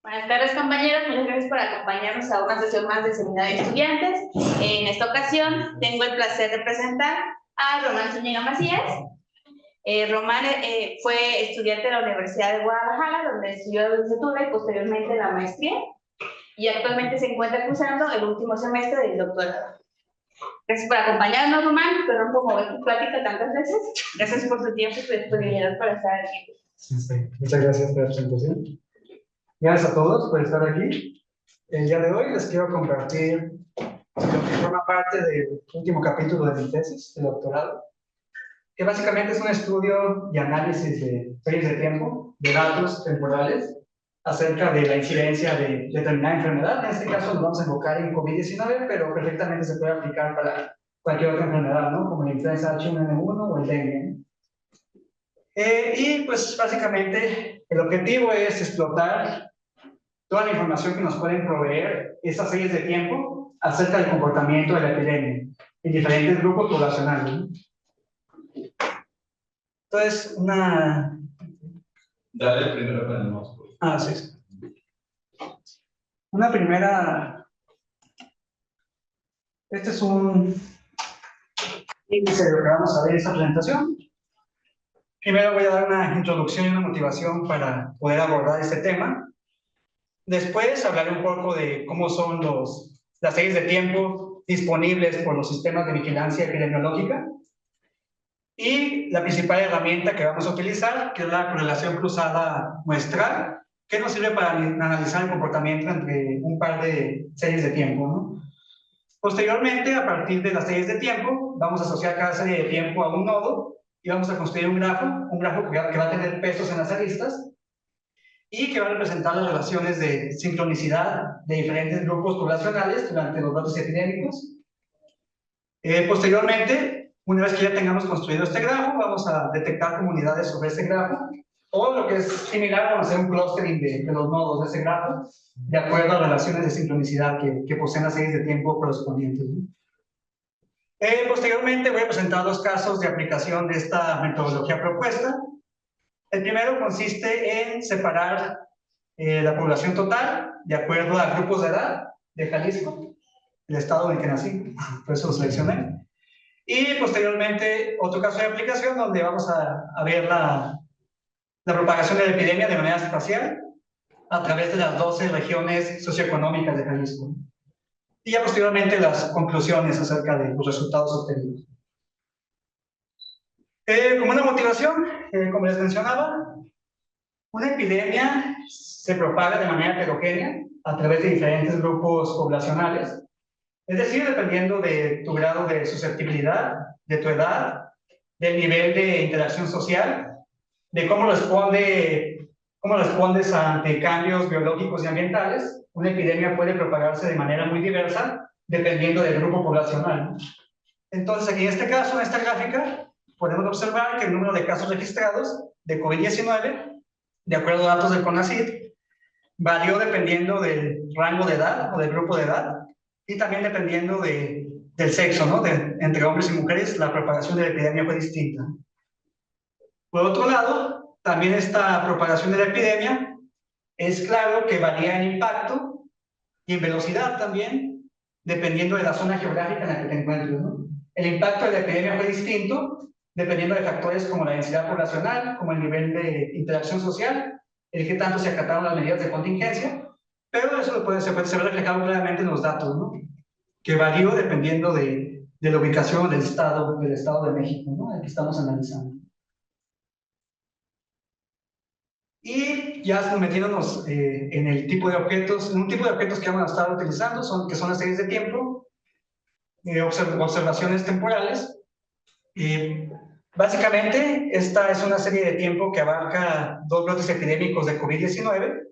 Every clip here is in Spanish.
Buenas tardes, compañeros. Muchas gracias por acompañarnos a una sesión más del Seminario de Estudiantes. En esta ocasión tengo el placer de presentar a Román Zúñiga Macías. Román fue estudiante de la Universidad de Guadalajara, donde estudió la licenciatura y posteriormente la maestría, y actualmente se encuentra cursando el último semestre del doctorado. Gracias por acompañarnos, Román. Perdón por mover tu plática tantas veces. Gracias por su tiempo y su disponibilidad para estar aquí. Sí. Muchas gracias por la presentación. Gracias a todos por estar aquí. El día de hoy les quiero compartir lo que forma parte del último capítulo de mi tesis de doctorado, que básicamente es un estudio y análisis de series de tiempo, de datos temporales, acerca de la incidencia de determinada enfermedad. En este caso nos vamos a enfocar en COVID-19, pero perfectamente se puede aplicar para cualquier otra enfermedad, ¿no? Como la influenza H1N1 o el dengue. Y pues básicamente el objetivo es explotar toda la información que nos pueden proveer estas series de tiempo acerca del comportamiento de la epidemia en diferentes grupos poblacionales, ¿no? Entonces, Dale primero con el mouse. sí. Una primera... Este es un índice de lo que vamos a ver en esta presentación. Primero voy a dar una introducción y una motivación para poder abordar este tema. Después hablaré un poco de cómo son las series de tiempo disponibles por los sistemas de vigilancia epidemiológica y la principal herramienta que vamos a utilizar, que es la correlación cruzada muestral, que nos sirve para analizar el comportamiento entre un par de series de tiempo, ¿no? Posteriormente, a partir de las series de tiempo, vamos a asociar cada serie de tiempo a un nodo y vamos a construir un grafo que va a tener pesos en las aristas y que va a representar las relaciones de sincronicidad de diferentes grupos poblacionales durante los brotes epidémicos. Posteriormente, una vez que ya tengamos construido este grafo, vamos a detectar comunidades sobre este grafo, o lo que es similar, vamos a hacer un clustering de los nodos de ese grafo, de acuerdo a relaciones de sincronicidad que poseen las series de tiempo correspondientes, ¿no? Posteriormente voy a presentar dos casos de aplicación de esta metodología propuesta. El primero consiste en separar la población total de acuerdo a grupos de edad de Jalisco, el estado en el que nací, por eso lo seleccioné. Y posteriormente otro caso de aplicación donde vamos a ver la propagación de la epidemia de manera espacial a través de las 12 regiones socioeconómicas de Jalisco. Y ya posteriormente las conclusiones acerca de los resultados obtenidos. Como una motivación, como les mencionaba, una epidemia se propaga de manera heterogénea a través de diferentes grupos poblacionales, es decir, dependiendo de tu grado de susceptibilidad, de tu edad, del nivel de interacción social, de cómo respondes ante cambios biológicos y ambientales. Una epidemia puede propagarse de manera muy diversa dependiendo del grupo poblacional. Entonces, aquí en este caso, en esta gráfica, podemos observar que el número de casos registrados de COVID-19, de acuerdo a datos del CONACYT, varió dependiendo del rango de edad o del grupo de edad, y también dependiendo del sexo, ¿no? Entre hombres y mujeres, la propagación de la epidemia fue distinta. Por otro lado, también esta propagación de la epidemia es claro que varía en impacto y en velocidad también, dependiendo de la zona geográfica en la que te encuentres, ¿no? El impacto de la epidemia fue distinto, dependiendo de factores como la densidad poblacional, como el nivel de interacción social, el que tanto se acataron las medidas de contingencia, pero eso se puede ser reflejado claramente en los datos, ¿no? Que varió dependiendo de la ubicación del Estado de México, ¿no? El que estamos analizando. Y ya metiéndonos en el tipo de objetos, en un tipo de objetos que vamos a estar utilizando, que son las series de tiempo, observaciones temporales. Básicamente, esta es una serie de tiempo que abarca dos brotes epidémicos de COVID-19,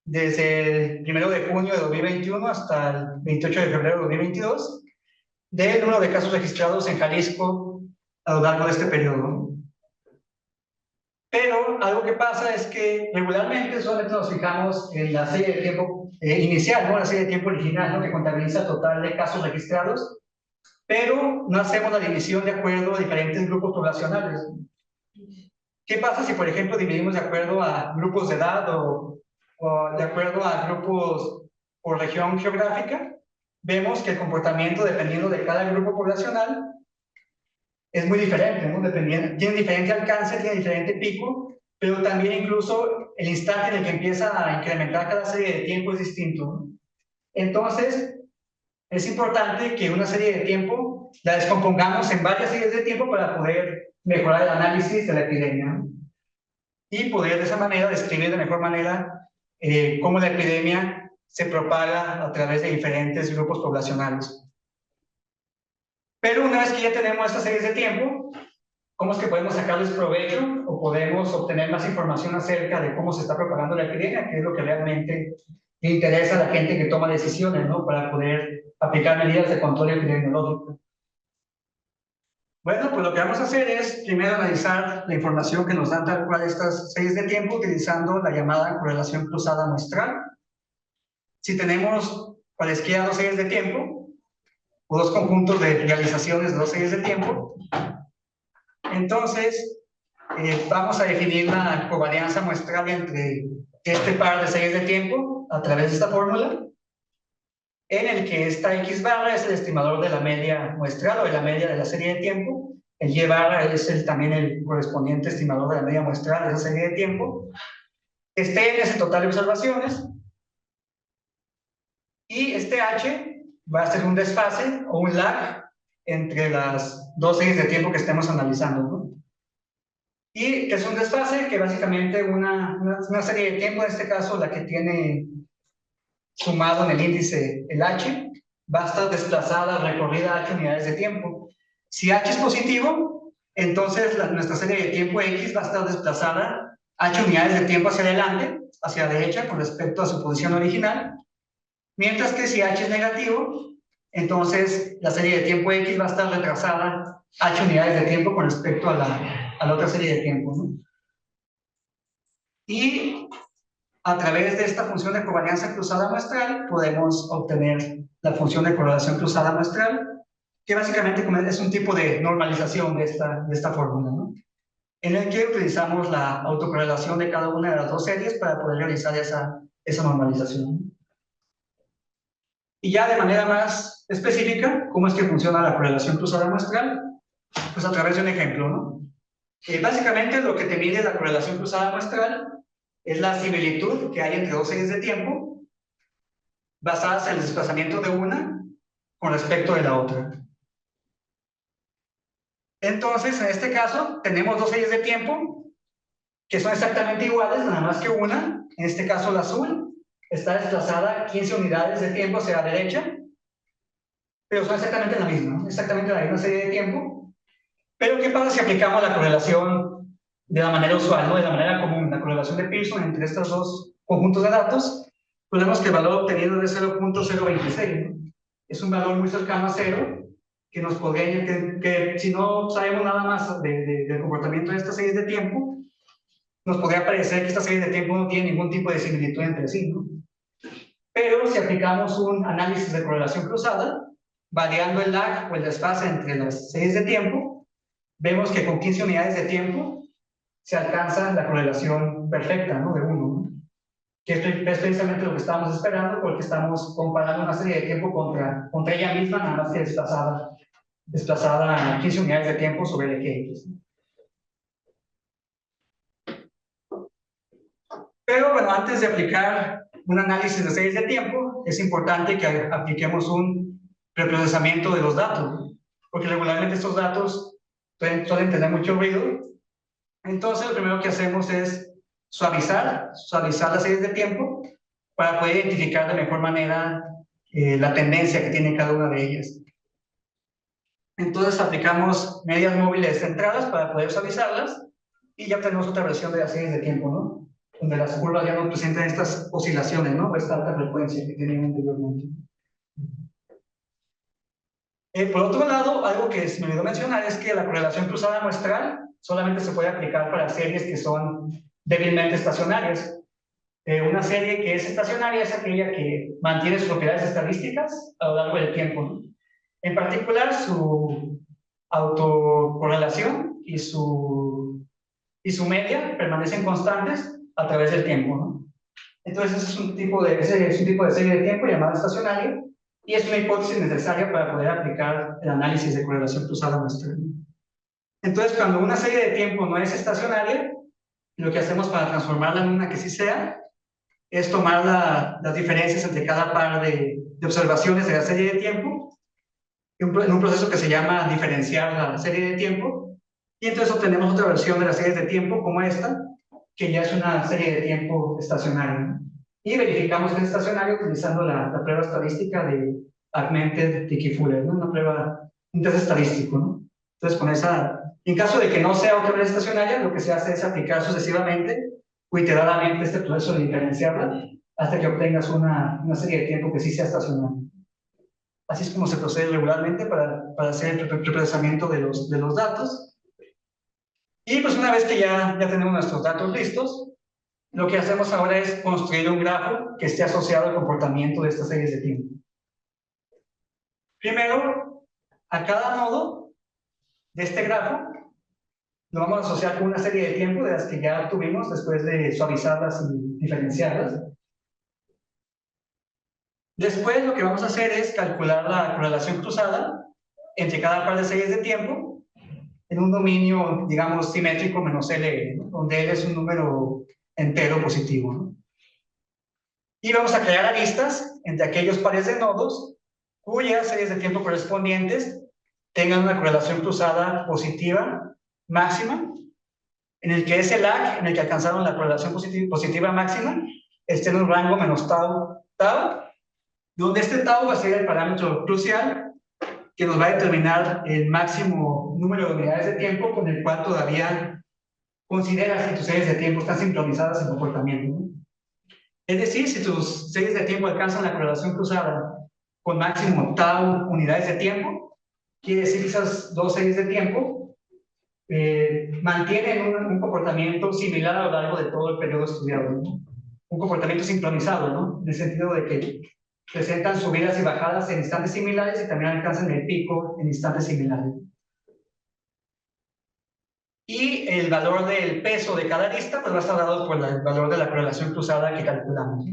desde el 1 de junio de 2021 hasta el 28 de febrero de 2022, del número de casos registrados en Jalisco a lo largo de este periodo. Pero algo que pasa es que regularmente solamente nos fijamos en la serie de tiempo inicial, ¿no? La serie de tiempo original, ¿no? Que contabiliza el total de casos registrados, pero no hacemos la división de acuerdo a diferentes grupos poblacionales. ¿Qué pasa si, por ejemplo, dividimos de acuerdo a grupos de edad o de acuerdo a grupos por región geográfica, vemos que el comportamiento, dependiendo de cada grupo poblacional, es muy diferente, ¿no? Tiene diferente alcance, tiene diferente pico, pero también incluso el instante en el que empieza a incrementar cada serie de tiempo es distinto, ¿no? Entonces, es importante que una serie de tiempo la descompongamos en varias series de tiempo para poder mejorar el análisis de la epidemia, ¿no? Y poder de esa manera describir de mejor manera cómo la epidemia se propaga a través de diferentes grupos poblacionales. Pero una vez que ya tenemos estas series de tiempo, ¿cómo es que podemos sacarles provecho o podemos obtener más información acerca de cómo se está propagando la epidemia, que es lo que realmente le interesa a la gente que toma decisiones, ¿no? Para poder aplicar medidas de control epidemiológico? Bueno, pues lo que vamos a hacer es primero analizar la información que nos dan tal cual estas series de tiempo utilizando la llamada correlación cruzada muestral. Si tenemos cualesquiera dos series de tiempo o dos conjuntos de realizaciones de dos series de tiempo, entonces vamos a definir la covarianza muestral entre este par de series de tiempo a través de esta fórmula, en el que esta X barra es el estimador de la media muestral o de la media de la serie de tiempo. El Y barra es también el correspondiente estimador de la media muestral de esa serie de tiempo. Este N es el total de observaciones. Y este H va a ser un desfase o un lag entre las dos series de tiempo que estemos analizando, ¿no? Y que es un desfase que básicamente una serie de tiempo, en este caso la que tiene sumado en el índice el H, va a estar desplazada, recorrida H unidades de tiempo. Si H es positivo, entonces nuestra serie de tiempo X va a estar desplazada H unidades de tiempo hacia adelante, hacia la derecha, con respecto a su posición original. Mientras que si H es negativo, entonces la serie de tiempo X va a estar retrasada H unidades de tiempo con respecto a la otra serie de tiempo, ¿no? Y a través de esta función de covarianza cruzada muestral podemos obtener la función de correlación cruzada muestral, que básicamente es un tipo de normalización de esta fórmula, ¿no? En el que utilizamos la autocorrelación de cada una de las dos series para poder realizar esa normalización. Y ya de manera más específica, ¿cómo es que funciona la correlación cruzada muestral? Pues a través de un ejemplo, ¿no? Básicamente lo que te mide la correlación cruzada muestral es la similitud que hay entre dos series de tiempo basadas en el desplazamiento de una con respecto de la otra. Entonces, en este caso, tenemos dos series de tiempo que son exactamente iguales, nada más que una, en este caso la azul, está desplazada 15 unidades de tiempo hacia la derecha, pero son exactamente la misma, ¿no? Exactamente la misma serie de tiempo. Pero ¿qué pasa si aplicamos la correlación de la manera usual, ¿no? De la manera común, la correlación de Pearson entre estos dos conjuntos de datos? Pues vemos que el valor obtenido es de 0.026, ¿no? Es un valor muy cercano a cero, que nos podría, que si no sabemos nada más del comportamiento de estas series de tiempo, nos podría parecer que esta serie de tiempo no tiene ningún tipo de similitud entre sí, ¿no? Pero si aplicamos un análisis de correlación cruzada, variando el lag o el desfase entre las series de tiempo, vemos que con 15 unidades de tiempo se alcanza la correlación perfecta, ¿no? De 1, ¿no? Que es precisamente lo que estamos esperando, porque estamos comparando una serie de tiempo contra ella misma, nada más que desplazada a 15 unidades de tiempo sobre el eje X. Pero bueno, antes de aplicar un análisis de series de tiempo, es importante que apliquemos un preprocesamiento de los datos, ¿no? Porque regularmente estos datos suelen tener mucho ruido. Entonces, lo primero que hacemos es suavizar las series de tiempo para poder identificar de mejor manera la tendencia que tiene cada una de ellas. Entonces, aplicamos medias móviles centradas para poder suavizarlas y ya tenemos otra versión de las series de tiempo, ¿no? Donde las curvas ya no presentan estas oscilaciones, ¿no? O esta alta frecuencia que tenían anteriormente. Por otro lado, algo que se me olvidó mencionar es que la correlación cruzada muestral solamente se puede aplicar para series que son débilmente estacionarias. Una serie que es estacionaria es aquella que mantiene sus propiedades estadísticas a lo largo del tiempo, ¿no? En particular, su autocorrelación y su media permanecen constantes a través del tiempo, ¿no? Entonces ese es un tipo de serie de tiempo llamada estacionaria y es una hipótesis necesaria para poder aplicar el análisis de correlación cruzada muestral. Entonces, cuando una serie de tiempo no es estacionaria, lo que hacemos para transformarla en una que sí sea, es tomar las diferencias entre cada par de observaciones de la serie de tiempo, en un proceso que se llama diferenciar la serie de tiempo, y entonces obtenemos otra versión de las series de tiempo como esta, que ya es una serie de tiempo estacionaria, ¿no? Y verificamos que es estacionario utilizando la prueba estadística de Augmented-Dickey-Fuller, ¿no? Un test estadístico, ¿no? Entonces, con esa, en caso de que no sea otra vez estacionaria, lo que se hace es aplicar sucesivamente o iteradamente este proceso de diferenciarla hasta que obtengas una serie de tiempo que sí sea estacionaria. Así es como se procede regularmente para hacer el preprocesamiento de los datos. Y pues una vez que ya tenemos nuestros datos listos, lo que hacemos ahora es construir un grafo que esté asociado al comportamiento de estas series de tiempo. Primero, a cada nodo de este grafo lo vamos a asociar con una serie de tiempo de las que ya obtuvimos después de suavizarlas y diferenciarlas. Después lo que vamos a hacer es calcular la correlación cruzada entre cada par de series de tiempo en un dominio, digamos, simétrico menos L, ¿no? Donde L es un número entero positivo, ¿no? Y vamos a crear aristas entre aquellos pares de nodos cuyas series de tiempo correspondientes tengan una correlación cruzada positiva máxima, en el que ese lag en el que alcanzaron la correlación positiva máxima esté en un rango menos tau, donde este tau va a ser el parámetro crucial que nos va a determinar el máximo número de unidades de tiempo con el cual todavía consideras que tus series de tiempo están sincronizadas en comportamiento, ¿no? Es decir, si tus series de tiempo alcanzan la correlación cruzada con máximo tau unidades de tiempo, quiere decir que esas dos series de tiempo mantienen un comportamiento similar a lo largo de todo el periodo estudiado, ¿no? Un comportamiento sincronizado, ¿no? En el sentido de que presentan subidas y bajadas en instantes similares y también alcanzan el pico en instantes similares. Y el valor del peso de cada arista pues va a estar dado por el valor de la correlación cruzada que calculamos.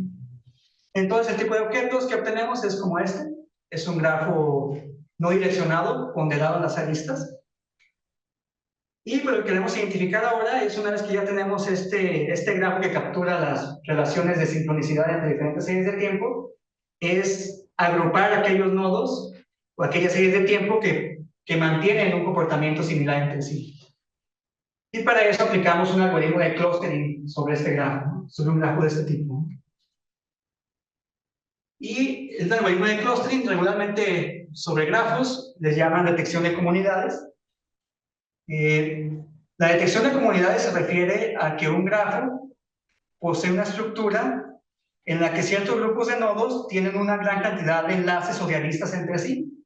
Entonces, el tipo de objetos que obtenemos es como este. Es un grafo no direccionado, ponderado en las aristas. Y lo que queremos identificar ahora es, una vez que ya tenemos este grafo que captura las relaciones de sincronicidad entre diferentes series de tiempo, es agrupar aquellos nodos o aquellas series de tiempo que mantienen un comportamiento similar entre sí. Y para eso aplicamos un algoritmo de clustering sobre este grafo, ¿no? Sobre un grafo de este tipo. Y el algoritmo de clustering regularmente sobre grafos les llaman detección de comunidades. La detección de comunidades se refiere a que un grafo posee una estructura en la que ciertos grupos de nodos tienen una gran cantidad de enlaces o de aristas entre sí,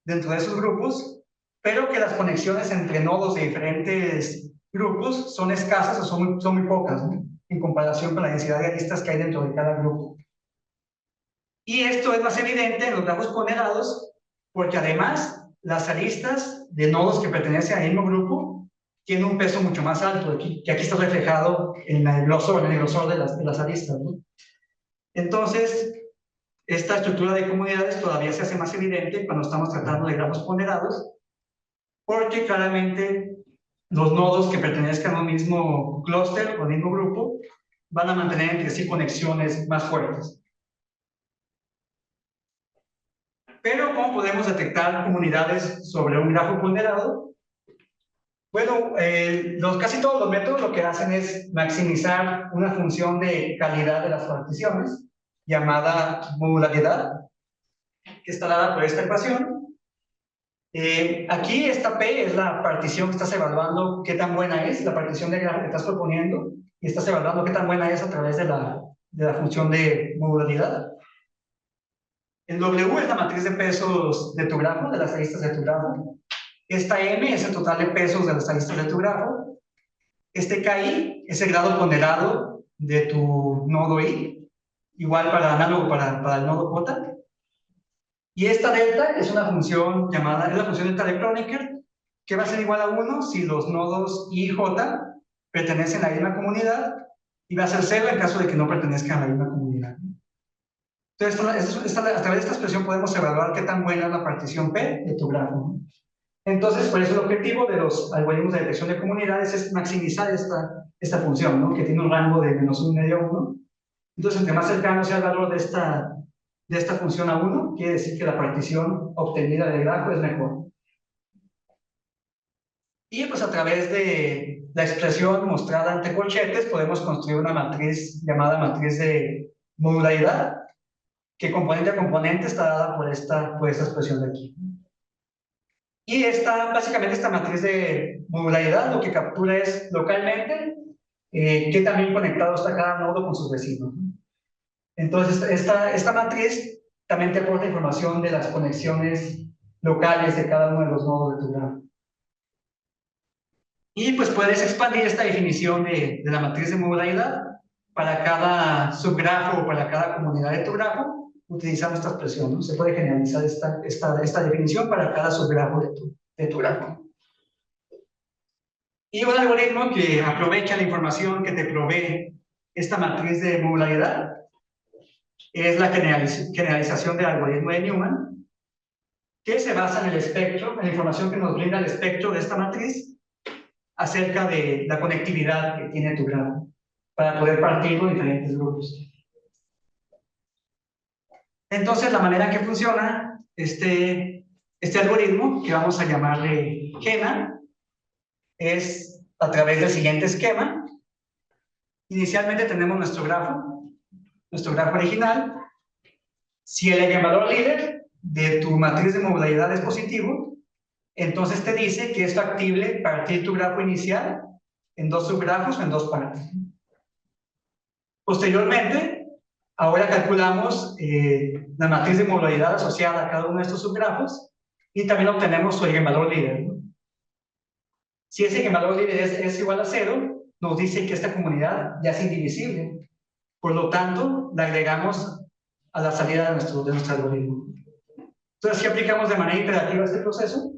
dentro de esos grupos, pero que las conexiones entre nodos de diferentes grupos son escasas o son muy pocas, ¿no? En comparación con la densidad de aristas que hay dentro de cada grupo. Y esto es más evidente en los grafos ponderados, porque además las aristas de nodos que pertenecen al mismo grupo tienen un peso mucho más alto, que aquí está reflejado en el grosor de las aristas, ¿no? Entonces, esta estructura de comunidades todavía se hace más evidente cuando estamos tratando de grafos ponderados, porque claramente los nodos que pertenezcan a un mismo clúster o al mismo grupo van a mantener entre sí conexiones más fuertes. Pero, ¿cómo podemos detectar comunidades sobre un grafo ponderado? Bueno, casi todos los métodos lo que hacen es maximizar una función de calidad de las particiones, llamada modularidad, que está dada por esta ecuación. Aquí esta P es la partición que estás evaluando qué tan buena es, la partición de grafo que estás proponiendo, y estás evaluando qué tan buena es a través de la función de modularidad. El W es la matriz de pesos de tu grafo, de las aristas de tu grafo. Esta M es el total de pesos de las aristas de tu grafo. Este KI es el grado ponderado de tu nodo I, igual análogo para el nodo J. Y esta delta es una función llamada, es la función delta de Kronecker, que va a ser igual a 1 si los nodos I y J pertenecen a la misma comunidad y va a ser 0 en caso de que no pertenezcan a la misma comunidad. Entonces, a través de esta expresión podemos evaluar qué tan buena es la partición P de tu grafo, ¿no? Entonces, por eso el objetivo de los algoritmos de detección de comunidades es maximizar esta función, ¿no? Que tiene un rango de -1,5 a 1. Entonces, entre más cercano sea el valor de esta función a 1, quiere decir que la partición obtenida del grafo es mejor. Y pues a través de la expresión mostrada ante corchetes podemos construir una matriz llamada matriz de modularidad, que componente a componente está dada por esta expresión de aquí. Y básicamente esta matriz de modularidad lo que captura es localmente qué tan bien conectado está cada nodo con sus vecinos. Entonces esta matriz también te aporta información de las conexiones locales de cada uno de los nodos de tu grafo. Y pues puedes expandir esta definición de la matriz de modularidad para cada subgrafo o para cada comunidad de tu grafo, utilizando esta expresión, ¿no? Se puede generalizar esta definición para cada subgrafo de tu grafo. Y un algoritmo que aprovecha la información que te provee esta matriz de modularidad es la generalización del algoritmo de Newman, que se basa en el espectro, en la información que nos brinda el espectro de esta matriz acerca de la conectividad que tiene tu grafo para poder partirlo en diferentes grupos. Entonces, la manera en que funciona este algoritmo, que vamos a llamarle GENA, es a través del siguiente esquema. Inicialmente tenemos nuestro grafo original. Si el eigenvalor líder de tu matriz de modularidad es positivo, entonces te dice que es factible partir tu grafo inicial en dos subgrafos o en dos partes. Posteriormente, ahora calculamos la matriz de modularidad asociada a cada uno de estos subgrafos y también obtenemos su eigenvalor líder, ¿no? Si ese eigenvalor líder es igual a 0, nos dice que esta comunidad ya es indivisible. Por lo tanto, la agregamos a la salida de nuestro algoritmo. Entonces, si aplicamos de manera iterativa este proceso,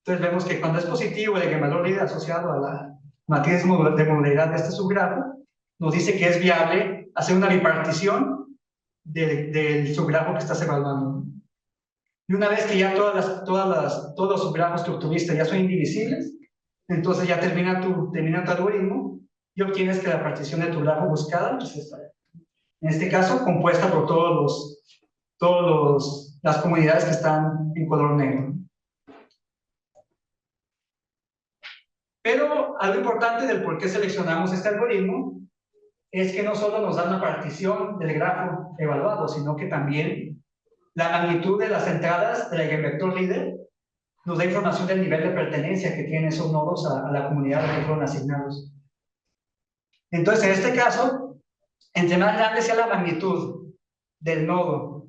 entonces vemos que cuando es positivo el eigenvalor líder asociado a la matriz de modularidad de este subgrafo, nos dice que es viable hacer una bipartición del subgrafo que estás evaluando. Y una vez que ya todos los subgrafos que obtuviste ya son indivisibles, entonces ya termina tu algoritmo y obtienes que la partición de tu grafo buscada pues es esta. En este caso, compuesta por las comunidades que están en color negro. Pero algo importante del por qué seleccionamos este algoritmo es que no solo nos da una partición del grafo evaluado, sino que también la magnitud de las entradas del eigenvector líder nos da información del nivel de pertenencia que tienen esos nodos a la comunidad a la que fueron asignados. Entonces, en este caso, entre más grande sea la magnitud del nodo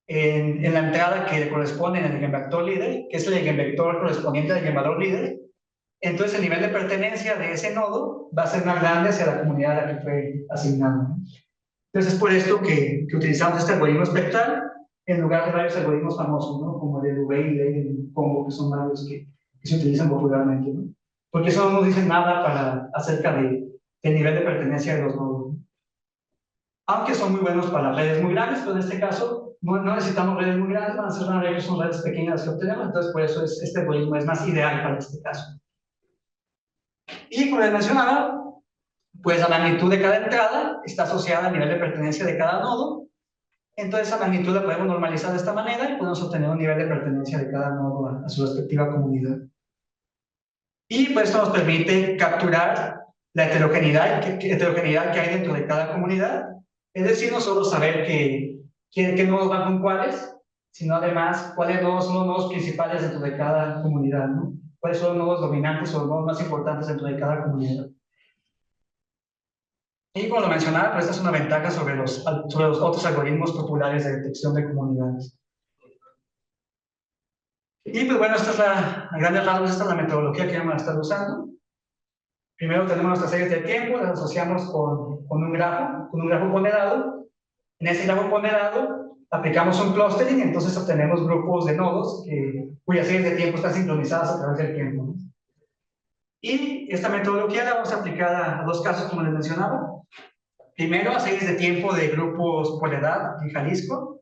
en la entrada que le corresponde en el eigenvector líder, que es el eigenvector correspondiente al eigenvalor líder, entonces el nivel de pertenencia de ese nodo va a ser más grande hacia la comunidad a la que fue asignado. Entonces es por esto que utilizamos este algoritmo espectral en lugar de varios algoritmos famosos, ¿no? Como el de Dubé y el Combo, que son varios que se utilizan popularmente, ¿no? Porque eso no nos dice nada acerca del nivel de pertenencia de los nodos, ¿no? Aunque son muy buenos para redes muy grandes, pero en este caso no necesitamos redes muy grandes, van a ser redes, son redes pequeñas que obtenemos, entonces por eso este algoritmo es más ideal para este caso. Y como les mencionaba, pues la magnitud de cada entrada está asociada al nivel de pertenencia de cada nodo. Entonces esa magnitud la podemos normalizar de esta manera y podemos obtener un nivel de pertenencia de cada nodo a su respectiva comunidad. Y pues esto nos permite capturar la heterogeneidad que hay dentro de cada comunidad. Es decir, no solo saber qué nodos van con cuáles, sino además cuáles nodos son los nodos principales dentro de cada comunidad, ¿no? Cuáles son los nodos dominantes o los nodos más importantes dentro de cada comunidad. Y como lo mencionaba, pues esta es una ventaja sobre los otros algoritmos populares de detección de comunidades. Y pues bueno, a grandes rasgos, esta es la metodología que vamos a estar usando. Primero tenemos nuestras series de tiempo, las asociamos con un grafo ponderado. En ese grafo ponderado aplicamos un clustering y entonces obtenemos grupos de nodos cuyas series de tiempo están sincronizadas a través del tiempo, ¿no? Y esta metodología la vamos a aplicar a dos casos, como les mencionaba. primero a series de tiempo de grupos por edad en Jalisco.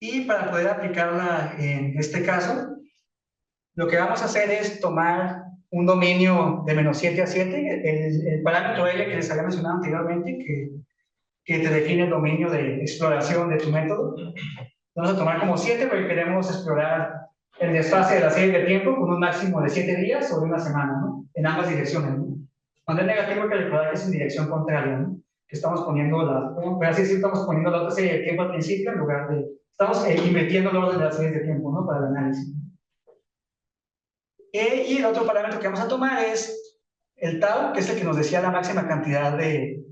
Y para poder aplicarla en este caso, lo que vamos a hacer es tomar un dominio de menos 7 a 7, el parámetro L que les había mencionado anteriormente, que te define el dominio de exploración de tu método. Vamos a tomar como 7 porque queremos explorar el desfase de la serie de tiempo con un máximo de 7 días o de una semana, ¿no? En ambas direcciones, ¿no? Cuando es negativo hay que recordar que es en dirección contraria, ¿no? Que estamos poniendo estamos poniendo la otra serie de tiempo al principio en lugar de... Estamos invirtiendo el orden de las series de tiempo, ¿no? Para el análisis. Y el otro parámetro que vamos a tomar es el tau, que es el que nos decía la máxima cantidad de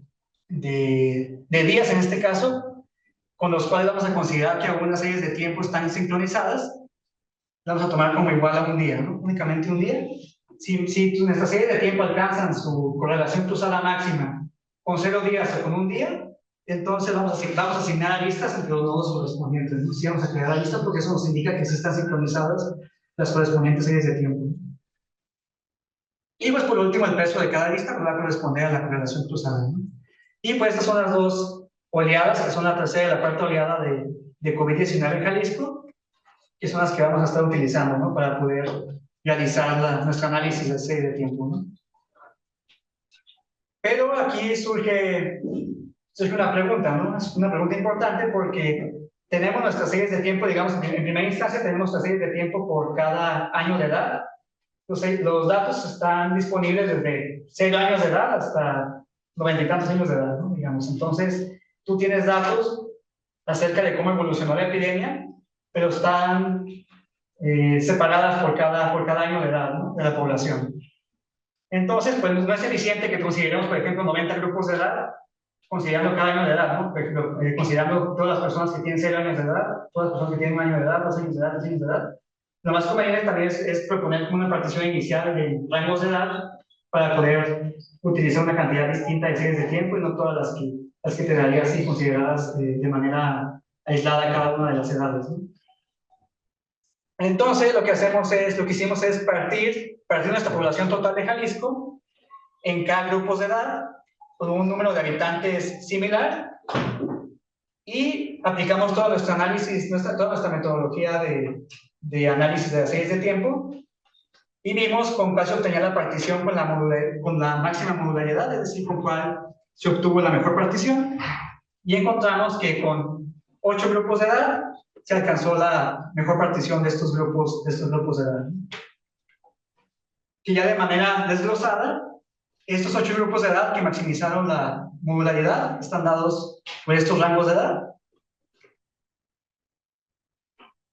días en este caso, con los cuales vamos a considerar que algunas series de tiempo están sincronizadas. Vamos a tomar como igual a un día, ¿no? Únicamente un día. Si nuestras series de tiempo alcanzan su correlación cruzada máxima con 0 días o con un día, entonces vamos a asignar aristas entre los nodos correspondientes, ¿no? Sí, vamos a crear aristas porque eso nos indica que sí están sincronizadas las correspondientes series de tiempo. Y pues por último el peso de cada arista va a corresponder a la correlación cruzada, ¿no? Y pues estas son las dos oleadas, que son la tercera y la cuarta oleada de COVID-19 en Jalisco, que son las que vamos a estar utilizando, ¿no? Para poder realizar nuestro análisis de serie de tiempo, ¿no? Pero aquí surge una pregunta, ¿no? Es una pregunta importante porque tenemos nuestras series de tiempo, digamos, en primera instancia tenemos nuestras series de tiempo por cada año de edad. Los datos están disponibles desde 0 años de edad hasta 90 y tantos años de edad, ¿no? Digamos. Entonces, tú tienes datos acerca de cómo evolucionó la epidemia, pero están separadas por cada año de edad, ¿no? De la población. Entonces, pues no es eficiente que consideremos, por ejemplo, 90 grupos de edad, considerando cada año de edad, ¿no? Por ejemplo, considerando todas las personas que tienen 0 años de edad, todas las personas que tienen 1 año de edad, 2 años de edad, 3 años de edad. Lo más conveniente también es proponer una partición inicial de rangos de edad para poder utilizar una cantidad distinta de series de tiempo y no todas las que te daría así consideradas de manera aislada cada una de las edades, ¿no? Entonces, lo que hicimos es partir nuestra población total de Jalisco en cada grupo de edad con un número de habitantes similar y aplicamos todo nuestro análisis, toda nuestra metodología de análisis de las series de tiempo y vimos con cuál se obtenía la partición con la máxima modularidad, es decir, con cuál se obtuvo la mejor partición, y encontramos que con 8 grupos de edad se alcanzó la mejor partición de estos grupos de edad. Que ya de manera desglosada, estos 8 grupos de edad que maximizaron la modularidad están dados por estos rangos de edad.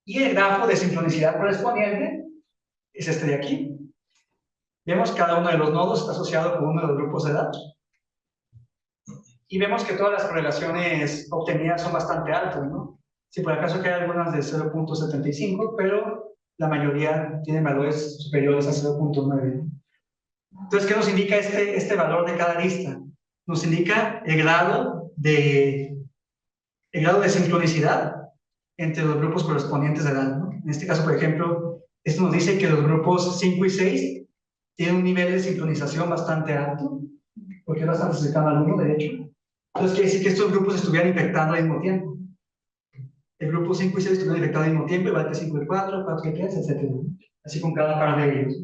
Y el grafo de sincronicidad correspondiente es este de aquí. Vemos que cada uno de los nodos está asociado con uno de los grupos de edad. Y vemos que todas las correlaciones obtenidas son bastante altas, ¿no? Si por acaso hay algunas de 0.75, pero la mayoría tienen valores superiores a 0.9. Entonces, ¿qué nos indica este valor de cada arista? Nos indica el grado de sincronicidad entre los grupos correspondientes de edad, ¿no? En este caso, por ejemplo, esto nos dice que los grupos 5 y 6 tienen un nivel de sincronización bastante alto, porque es bastante cercano al 1, de hecho. Entonces, quiere decir que estos grupos estuvieran infectando al mismo tiempo. El grupo 5 y 6 estuvieron infectados al mismo tiempo, igual que 5 y 4, 4 y 3, etc. Así con cada par de ellos.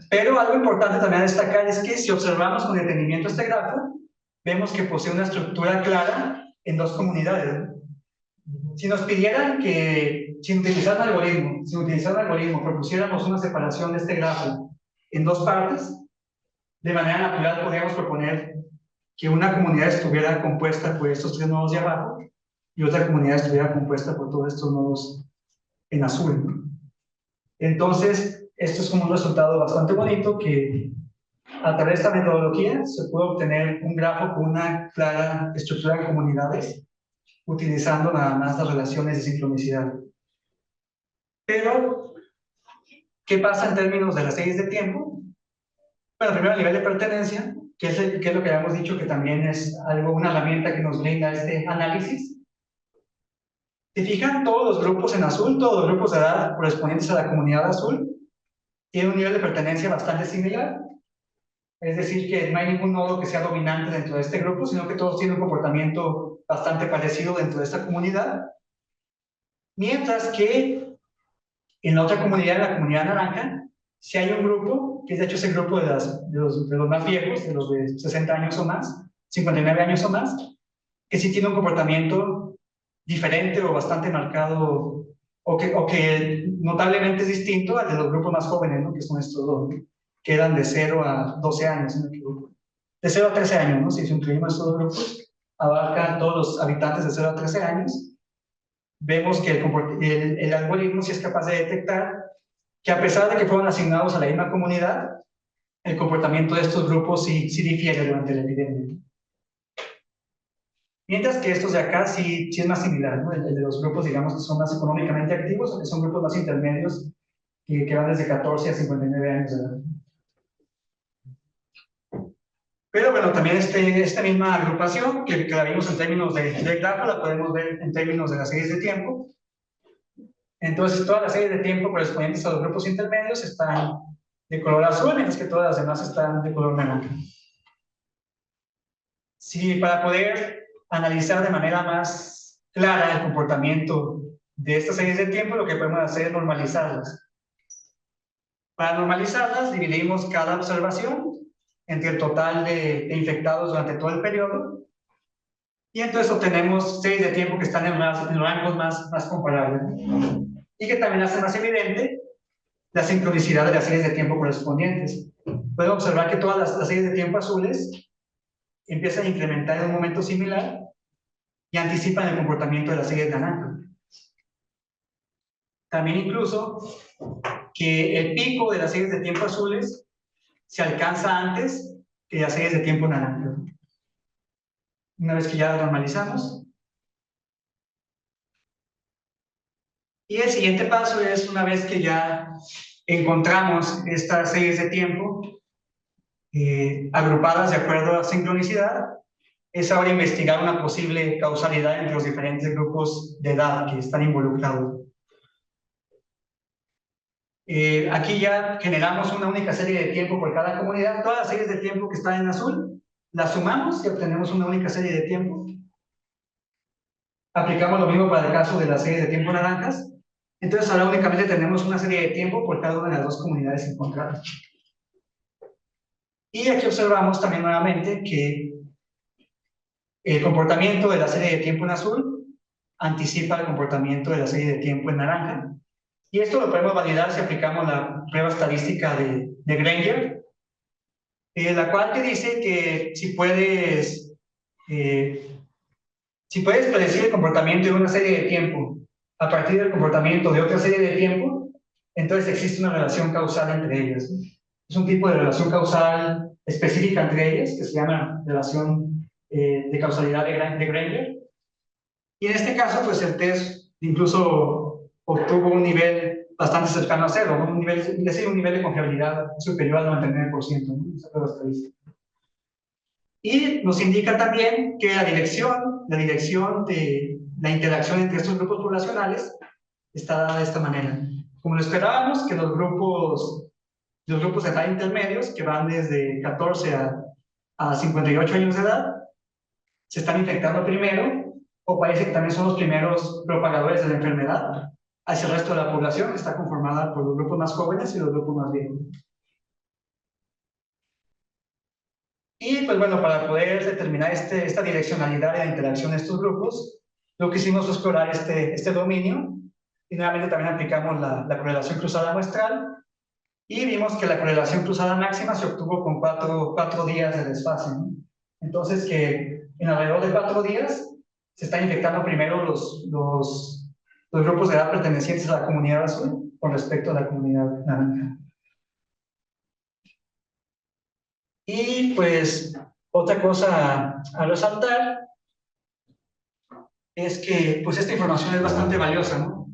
Pero algo importante también a destacar es que si observamos con detenimiento este grafo, vemos que posee una estructura clara en 2 comunidades. Si nos pidieran que, sin utilizar un algoritmo, propusiéramos una separación de este grafo en 2 partes, de manera natural podríamos proponer que una comunidad estuviera compuesta por estos 3 nodos de abajo y otra comunidad estuviera compuesta por todos estos nodos en azul, ¿no? Entonces, esto es como un resultado bastante bonito que a través de esta metodología se puede obtener un grafo con una clara estructura de comunidades utilizando nada más las relaciones de sincronicidad. Pero, ¿qué pasa en términos de las series de tiempo? Bueno, primero a nivel de pertenencia, que es lo que habíamos dicho que también es una herramienta que nos brinda este análisis. Si fijan, todos los grupos en azul, todos los grupos de edad correspondientes a la comunidad azul, tienen un nivel de pertenencia bastante similar. Es decir, que no hay ningún nodo que sea dominante dentro de este grupo, sino que todos tienen un comportamiento bastante parecido dentro de esta comunidad. Mientras que en la otra comunidad, en la comunidad naranja, si hay un grupo, que es de hecho ese grupo de los más viejos, de los de 60 años o más, 59 años o más, que sí tiene un comportamiento diferente o bastante marcado, o que notablemente es distinto al de los grupos más jóvenes, ¿no? Que son estos dos, ¿no? Que eran de 0 a 12 años, si no me equivoco. De 0 a 13 años, ¿no? Si incluimos estos dos grupos, abarcan todos los habitantes de 0 a 13 años. Vemos que el algoritmo sí es capaz de detectar que a pesar de que fueron asignados a la misma comunidad, el comportamiento de estos grupos sí difiere durante la epidemia. Mientras que estos de acá sí es más similar, ¿no? El de los grupos, digamos, que son más económicamente activos, o que son grupos más intermedios, que van desde 14 a 59 años de edad. Pero bueno, también esta misma agrupación, que la vimos en términos de grafo, la podemos ver en términos de las series de tiempo. Entonces, todas las series de tiempo correspondientes a los grupos intermedios están de color azul, mientras que todas las demás están de color naranja. Sí, para poder analizar de manera más clara el comportamiento de estas series de tiempo, lo que podemos hacer es normalizarlas. Para normalizarlas, dividimos cada observación entre el total de infectados durante todo el periodo, y entonces obtenemos series de tiempo que están en rangos más comparables, y que también hace más evidente la sincronicidad de las series de tiempo correspondientes. Podemos observar que todas las series de tiempo azules empiezan a incrementar en un momento similar y anticipan el comportamiento de las series de naranja. También incluso que el pico de las series de tiempo azules se alcanza antes que las series de tiempo naranja. Una vez que ya lo normalizamos. Y el siguiente paso es, una vez que ya encontramos estas series de tiempo agrupadas de acuerdo a sincronicidad, es ahora investigar una posible causalidad entre los diferentes grupos de edad que están involucrados. Aquí ya generamos una única serie de tiempo por cada comunidad. Todas las series de tiempo que están en azul, las sumamos y obtenemos una única serie de tiempo. Aplicamos lo mismo para el caso de las series de tiempo naranjas. Entonces ahora únicamente tenemos una serie de tiempo por cada una de las dos comunidades encontradas. Y aquí observamos también nuevamente que el comportamiento de la serie de tiempo en azul anticipa el comportamiento de la serie de tiempo en naranja. Y esto lo podemos validar si aplicamos la prueba estadística de Granger, la cual te dice que si puedes predecir el comportamiento de una serie de tiempo a partir del comportamiento de otra serie de tiempo, entonces existe una relación causal entre ellas. Es un tipo de relación causal específica entre ellas, que se llama relación de causalidad de Granger. Y en este caso, pues el test incluso obtuvo un nivel bastante cercano a cero, ¿no? un nivel de confiabilidad superior al 99%, ¿no? Esa prueba estadística. Y nos indica también que la dirección de la interacción entre estos grupos poblacionales está dada de esta manera. Como lo esperábamos, que los grupos de edad intermedios, que van desde 14 a 58 años de edad, se están infectando primero, o parece que también son los primeros propagadores de la enfermedad hacia el resto de la población, que está conformada por los grupos más jóvenes y los grupos más viejos. Y pues bueno, para poder determinar esta direccionalidad de la interacción de estos grupos, lo que hicimos fue explorar este dominio, y nuevamente también aplicamos la correlación cruzada muestral, y vimos que la correlación cruzada máxima se obtuvo con cuatro días de desfase, ¿no? Entonces que en alrededor de 4 días se están infectando primero los grupos de edad pertenecientes a la comunidad azul con respecto a la comunidad naranja. Y pues otra cosa a resaltar es que pues esta información es bastante valiosa, ¿no?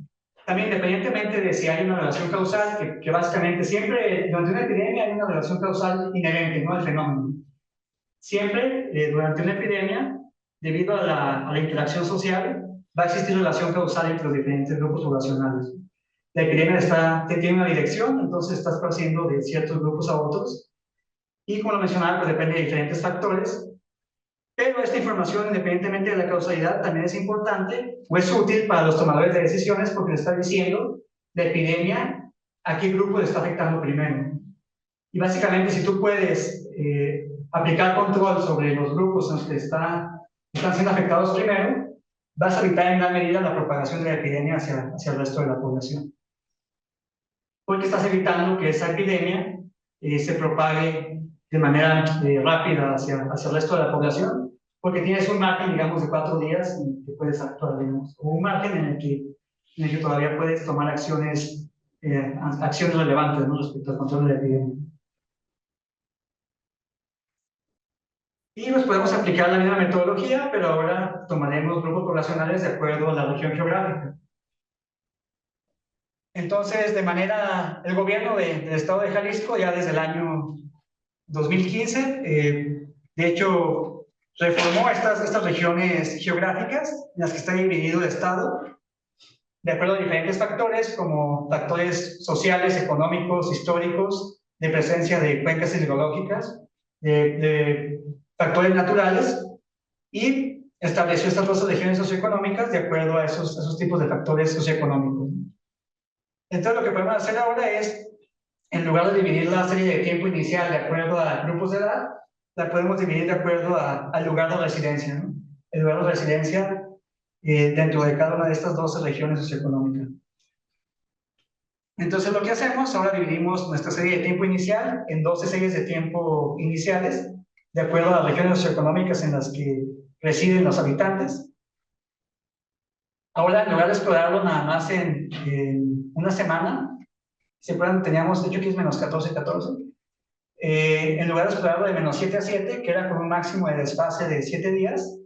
También independientemente de si hay una relación causal, que básicamente siempre durante una epidemia hay una relación causal inherente, ¿no?, al fenómeno. Siempre durante una epidemia, debido a la interacción social, va a existir relación causal entre los diferentes grupos poblacionales. la epidemia tiene una dirección, entonces está esparciendo de ciertos grupos a otros. Y como lo mencionaba, pues depende de diferentes factores. Pero esta información, independientemente de la causalidad, también es importante o es útil para los tomadores de decisiones porque le está diciendo la epidemia a qué grupo le está afectando primero. Y básicamente, si tú puedes aplicar control sobre los grupos en los que están siendo afectados primero, vas a evitar en gran medida la propagación de la epidemia hacia el resto de la población. Porque estás evitando que esa epidemia se propague de manera rápida hacia el resto de la población, porque tienes un margen, digamos, de 4 días en el que puedes actuar, digamos, o un margen en el que todavía puedes tomar acciones relevantes, ¿no?, respecto al control de la epidemia. Y nos podemos aplicar la misma metodología, pero ahora tomaremos grupos poblacionales de acuerdo a la región geográfica. Entonces, el gobierno del estado de Jalisco, ya desde el año 2015, de hecho, reformó estas regiones geográficas en las que está dividido el estado, de acuerdo a diferentes factores, como factores sociales, económicos, históricos, de presencia de cuencas hidrológicas, de factores naturales, y estableció estas 12 regiones socioeconómicas de acuerdo a esos tipos de factores socioeconómicos. Entonces, lo que podemos hacer ahora es, en lugar de dividir la serie de tiempo inicial de acuerdo a grupos de edad, la podemos dividir de acuerdo al lugar de residencia, ¿no? El lugar de residencia dentro de cada una de estas 12 regiones socioeconómicas. Entonces, lo que hacemos, ahora dividimos nuestra serie de tiempo inicial en 12 series de tiempo iniciales, de acuerdo a las regiones socioeconómicas en las que residen los habitantes. Ahora, en lugar de explorarlo nada más en una semana, teníamos, de hecho aquí es menos 14, 14, en lugar de explorarlo de menos 7 a 7, que era con un máximo de desfase de 7 días,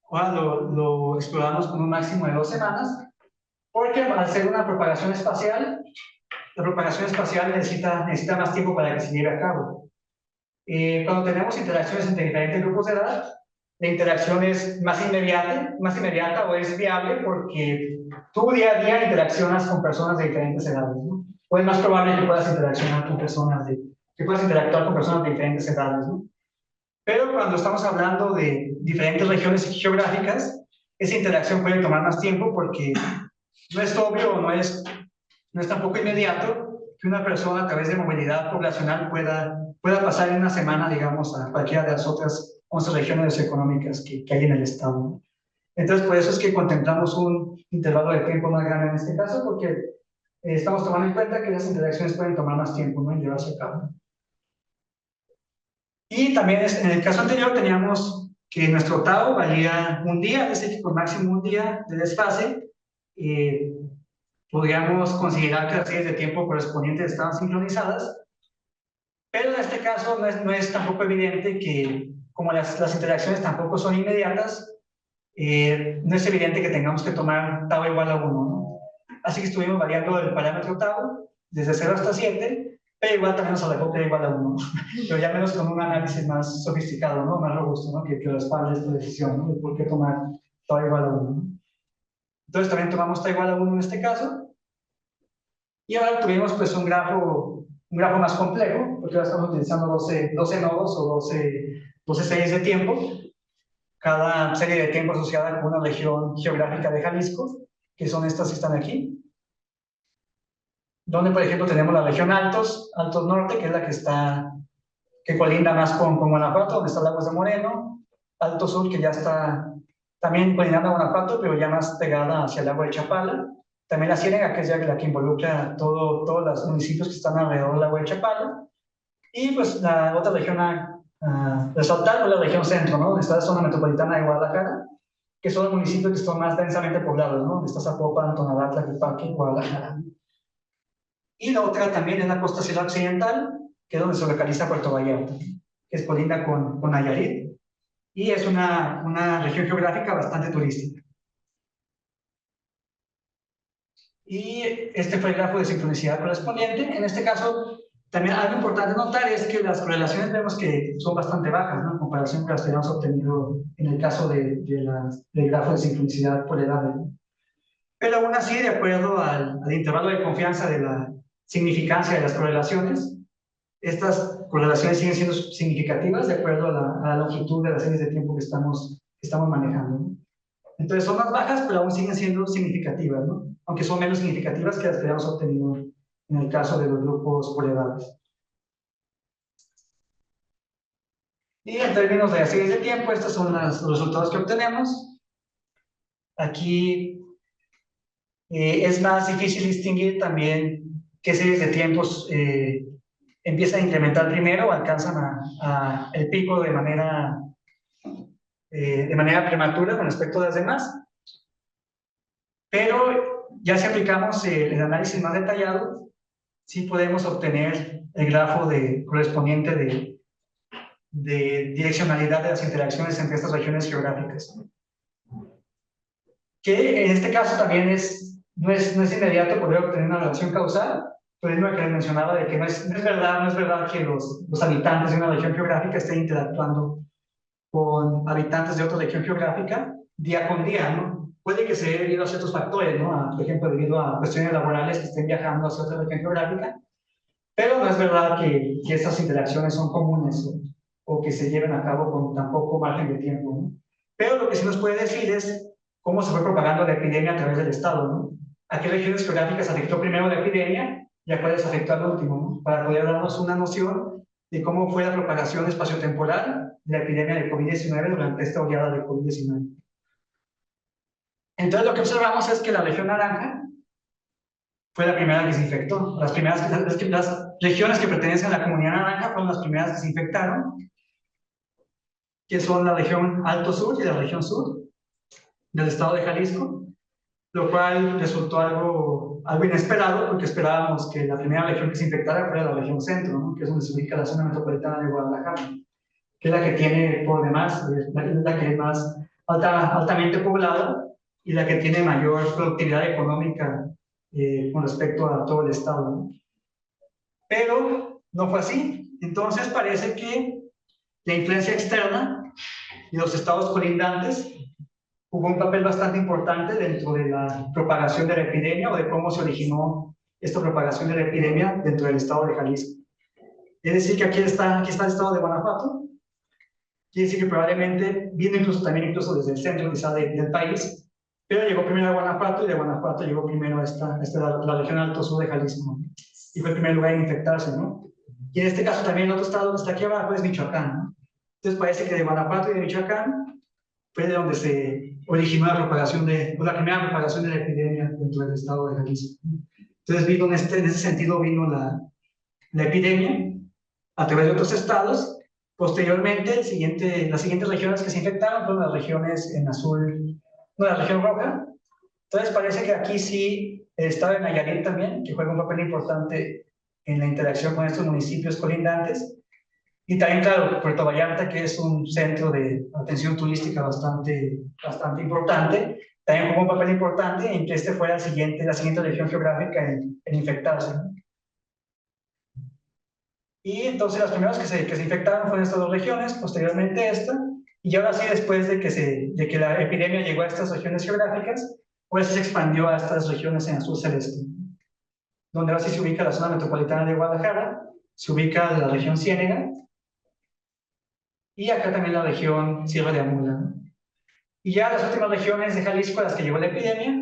ahora lo exploramos con un máximo de 2 semanas, porque al ser una propagación espacial, la propagación espacial necesita más tiempo para que se lleve a cabo. Cuando tenemos interacciones entre diferentes grupos de edad, la interacción es más inmediata o es viable porque tú día a día interaccionas con personas de diferentes edades, ¿no? O es más probable que puedas interactuar con personas de diferentes edades, ¿no? Pero cuando estamos hablando de diferentes regiones geográficas, esa interacción puede tomar más tiempo porque no es obvio o no es tampoco inmediato que una persona a través de movilidad poblacional pueda pasar en una semana, digamos, a cualquiera de las otras 11 regiones económicas que hay en el estado, ¿no? Entonces, por eso es que contemplamos un intervalo de tiempo más grande en este caso, porque estamos tomando en cuenta que las interacciones pueden tomar más tiempo, ¿no?, en llevarse a cabo. Y también en el caso anterior teníamos que nuestro tau valía un día, es decir, que con máximo un día de desfase, podríamos considerar que las series de tiempo correspondientes estaban sincronizadas, pero en este caso no es tampoco evidente que, como las interacciones tampoco son inmediatas, no es evidente que tengamos que tomar tau igual a 1, ¿no? Así que estuvimos variando el parámetro tau desde 0 hasta 7, pero igual también nos alejó que era igual a 1, pero ya menos con un análisis más sofisticado, ¿no?, más robusto, ¿no?, que respalde esta decisión, ¿no?, de por qué tomar tau igual a 1, ¿no? Entonces también tomamos tau igual a 1 en este caso, y ahora tuvimos pues un grafo más complejo, porque ahora estamos utilizando 12 nodos o 12 series de tiempo, cada serie de tiempo asociada con una región geográfica de Jalisco, que son estas que están aquí, donde por ejemplo tenemos la región Altos Norte, que es la que colinda más con Guanajuato, donde está Lagos de Moreno, Alto Sur, que ya está también colindando a Guanajuato, pero ya más pegada hacia el lago de Chapala. También la Ciénega, que es ya la que involucra todos los municipios que están alrededor del lago de Chapala. Y pues la otra región a resaltar es la región centro, ¿no?, donde está la zona metropolitana de Guadalajara, que son los municipios que están más densamente poblados, ¿no?, donde está Zapopan, Tonalá, Tlaquepaque, Guadalajara. Y la otra también es la costa sierra occidental, que es donde se localiza Puerto Vallarta, que es colinda con Nayarit, y es una región geográfica bastante turística. Y este fue el grafo de sincronicidad correspondiente. En este caso, también algo importante notar es que las correlaciones vemos que son bastante bajas, ¿no?, en comparación con las que habíamos obtenido en el caso del grafo de sincronicidad por edad, ¿no? Pero aún así, de acuerdo al intervalo de confianza de la significancia de las correlaciones, estas correlaciones siguen siendo significativas de acuerdo a la longitud de las series de tiempo que estamos manejando, ¿no? Entonces son más bajas, pero aún siguen siendo significativas, ¿no? Aunque son menos significativas que las que habíamos obtenido en el caso de los grupos por edades. Y en términos de las series de tiempo, estos son los resultados que obtenemos. Aquí es más difícil distinguir también qué series de tiempos empiezan a incrementar primero o alcanzan el pico de manera prematura con respecto a las demás. Pero ya si aplicamos el análisis más detallado, sí podemos obtener el grafo correspondiente de direccionalidad de las interacciones entre estas regiones geográficas. Que en este caso también no es inmediato poder obtener una relación causal, pero es lo que les mencionaba de que no es verdad que los habitantes de una región geográfica estén interactuando con habitantes de otra región geográfica día con día, ¿no? Puede que se dé debido a ciertos factores, ¿no? Por ejemplo, debido a cuestiones laborales que estén viajando hacia otra región geográfica, pero no es verdad que estas interacciones son comunes o que se lleven a cabo con tan poco margen de tiempo, ¿no? Pero lo que sí nos puede decir es cómo se fue propagando la epidemia a través del Estado, ¿no? A qué regiones geográficas afectó primero la epidemia y a cuáles afectó al último, ¿no? Para poder darnos una noción de cómo fue la propagación espaciotemporal de la epidemia de COVID-19 durante esta oleada de COVID-19. Entonces lo que observamos es que la región naranja fue la primera que se infectó. Las regiones que pertenecen a la comunidad naranja fueron las primeras que se infectaron, que son la región Alto Sur y la región Sur del estado de Jalisco, lo cual resultó algo inesperado, porque esperábamos que la primera región que se infectara fuera la región Centro, ¿no? Que es donde se ubica la zona metropolitana de Guadalajara, que es la que tiene por demás, la que es más altamente poblada y la que tiene mayor productividad económica con respecto a todo el estado, ¿no? Pero no fue así. Entonces parece que la influencia externa y los estados colindantes jugó un papel bastante importante dentro de la propagación de la epidemia o de cómo se originó esta propagación de la epidemia dentro del estado de Jalisco. Es decir, que aquí está el estado de Guanajuato. Quiere decir que probablemente vino incluso desde el centro quizá del país, pero llegó primero a Guanajuato y de Guanajuato llegó primero a la región Alto Sur de Jalisco, ¿no? Y fue el primer lugar en infectarse, ¿no? Y en este caso también el otro estado que está aquí abajo es Michoacán, ¿no? Entonces parece que de Guanajuato y de Michoacán fue de donde se originó la primera propagación de la epidemia dentro del estado de Jalisco. Entonces en ese sentido vino la epidemia a través de otros estados. Posteriormente, las siguientes regiones que se infectaron fueron las regiones en azul, no, la región roja. Entonces parece que aquí sí el estado de Nayarit también, que juega un papel importante en la interacción con estos municipios colindantes. Y también, claro, Puerto Vallarta, que es un centro de atención turística bastante importante, también jugó un papel importante en que este fuera la siguiente región geográfica en infectarse, ¿no? Y entonces las primeras que se infectaron fueron estas dos regiones, posteriormente esta, y ahora sí, después de que la epidemia llegó a estas regiones geográficas, pues se expandió a estas regiones en azul celeste, donde ahora sí se ubica la zona metropolitana de Guadalajara, se ubica la región Ciénega, y acá también la región Sierra de Amula, ¿no? Y ya las últimas regiones de Jalisco a las que llegó la epidemia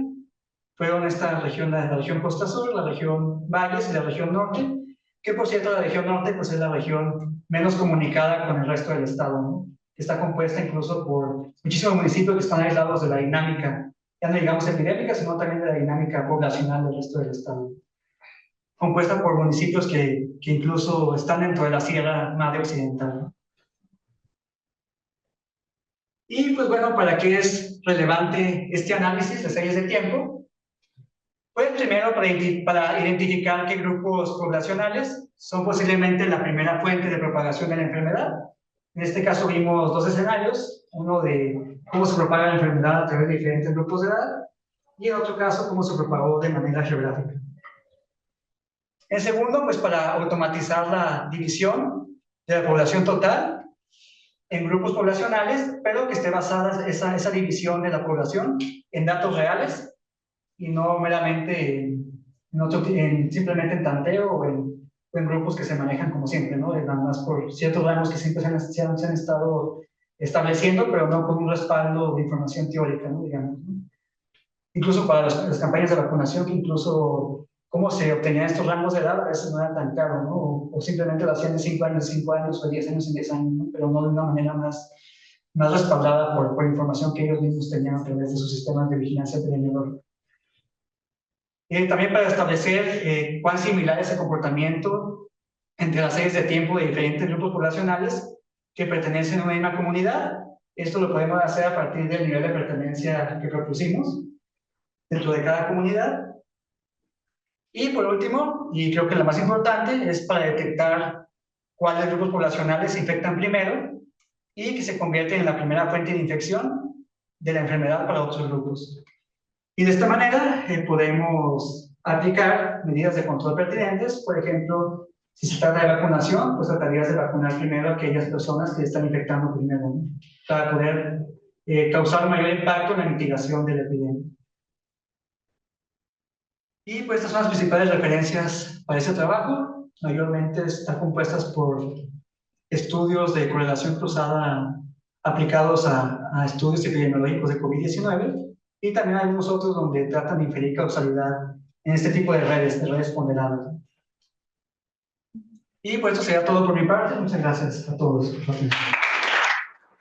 fueron la región Costa Sur, la región Valles y la región Norte, que por cierto la región Norte pues es la región menos comunicada con el resto del estado, ¿no? Que está compuesta incluso por muchísimos municipios que están aislados de la dinámica, ya no digamos epidémica, sino también de la dinámica poblacional del resto del estado. Compuesta por municipios que incluso están dentro de la Sierra Madre Occidental, ¿no? Y pues bueno, ¿para qué es relevante este análisis de series de tiempo? Pues primero para identificar qué grupos poblacionales son posiblemente la primera fuente de propagación de la enfermedad. En este caso vimos dos escenarios, uno de cómo se propaga la enfermedad a través de diferentes grupos de edad y en otro caso cómo se propagó de manera geográfica. En segundo, pues para automatizar la división de la población total en grupos poblacionales, pero que esté basada esa división de la población en datos reales y no meramente simplemente en tanteo o en grupos que se manejan como siempre, ¿no? Nada más por ciertos rangos que siempre se han estado estableciendo, pero no con un respaldo de información teórica, ¿no? Digamos, ¿no? Incluso para las campañas de vacunación, que incluso cómo se obtenían estos rangos de edad a veces no era tan caro, ¿no? O simplemente lo hacían de 5 años en 5 años o 10 años en 10 años, ¿no? Pero no de una manera más respaldada por información que ellos mismos tenían a través de sus sistemas de vigilancia epidemiológica. También para establecer cuán similar es el comportamiento entre las series de tiempo de diferentes grupos poblacionales que pertenecen a una misma comunidad. Esto lo podemos hacer a partir del nivel de pertenencia que propusimos dentro de cada comunidad. Y por último, y creo que la más importante, es para detectar cuáles grupos poblacionales se infectan primero y que se convierten en la primera fuente de infección de la enfermedad para otros grupos. Y de esta manera podemos aplicar medidas de control pertinentes. Por ejemplo, si se trata de vacunación, pues tratarías de vacunar primero a aquellas personas que están infectando primero, ¿no? Para poder causar mayor impacto en la mitigación de la epidemia. Y pues estas son las principales referencias para ese trabajo. Mayormente están compuestas por estudios de correlación cruzada aplicados a estudios epidemiológicos de COVID-19, y también hay algunos otros donde tratan de inferir causalidad en este tipo de redes ponderadas. Y pues esto sería todo por mi parte. Muchas gracias a todos por su atención.